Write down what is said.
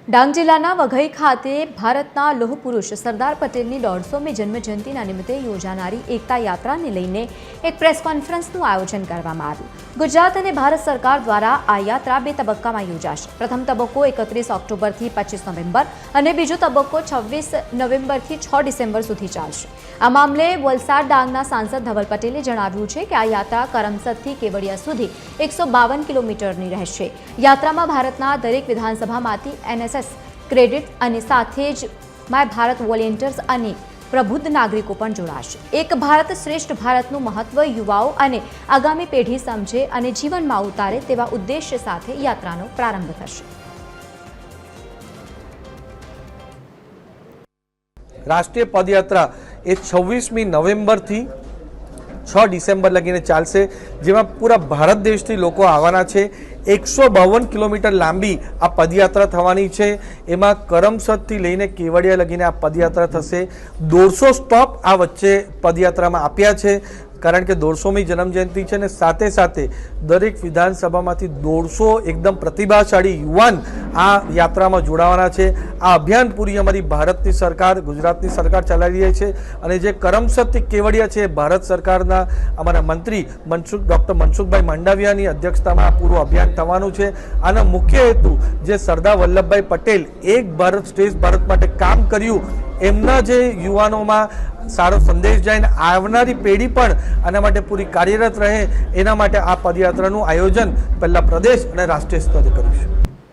ડાંગ જિલ્લાના વઘઈ ખાતે ભારતના લોહ પુરુષ સરદાર પટેલની 150મી જન્મજયંતિના નિમિત્તે યોજાનારી એકતા યાત્રાને લઈને એક પ્રેસ કોન્ફરન્સનું આયોજન કરવામાં આવ્યું। ગુજરાત અને ભારત સરકાર દ્વારા આ યાત્રા 2 તબક્કામાં યોજાશે। પ્રથમ તબક્કો 31 ઓક્ટોબરથી 25 નવેમ્બર અને બીજો તબક્કો 26 નવેમ્બરથી 6 ડિસેમ્બર સુધી ચાલશે। આ મામલે વલસાડ ડાંગના સાંસદ ધવલ પટેલે જણાવ્યું છે કે આ યાત્રા કરમસદથી કેવડિયા સુધી 152 કિલોમીટરની રહેશે। યાત્રામાં ભારતના દરેક વિધાનસભામાંથી NSS ક્રેડિટ અને સાથે જ માય ભારત વોલેન્ટિયર્સ અને પ્રબુદ્ધ નાગરિકો પણ જોડાશે। એક ભારત શ્રેષ્ઠ ભારતનું મહત્વ યુવાઓ અને આગામી પેઢી સમજે અને જીવનમાં ઉતારે તેવા ઉદ્દેશ્ય સાથે યાત્રાનો પ્રારંભ થશે। राष्ट्रीय पदयात्रा ए 26મી નવેમ્બરથી 6 ડિસેમ્બર લગીને ચાલશે, જેમાં પૂરા ભારત દેશથી લોકો આવવાના છે। 152 કિલોમીટર લાંબી આ પદયાત્રા થવાની છે। એમાં કરમસદથી લઈને કેવડિયા લગીને આ પદયાત્રા થશે। 150 સ્ટોપ આ વચ્ચે પદયાત્રામાં આપ્યા છે, કારણ કે 150મી જન્મજયંતિ છે ને સાથે સાથે દરેક વિધાનસભામાંથી 150 એકદમ પ્રતિભાશાળી યુવાન આ યાત્રામાં જોડાવાના છે। આ અભિયાન પૂરી અમારી ભારતની સરકાર, ગુજરાતની સરકાર ચલાવી રહી છે અને જે કરમસદથી કેવડિયા છે ભારત સરકારના અમારા મંત્રી ડૉક્ટર મનસુખભાઈ માંડવિયાની અધ્યક્ષતામાં આ પૂરું અભિયાન થવાનું છે। આનો મુખ્ય હેતુ જે સરદાર વલ્લભભાઈ પટેલ એક ભારત શ્રેષ્ઠ ભારત માટે કામ કર્યું, એમના જે યુવાનોમાં સારો સંદેશ જાય ને આવનારી પેઢી પણ આના માટે પૂરી કાર્યરત રહે, એના માટે આ પદયાત્રાનું આયોજન પહેલા પ્રદેશ અને રાષ્ટ્રીય સ્તરે કરીશું।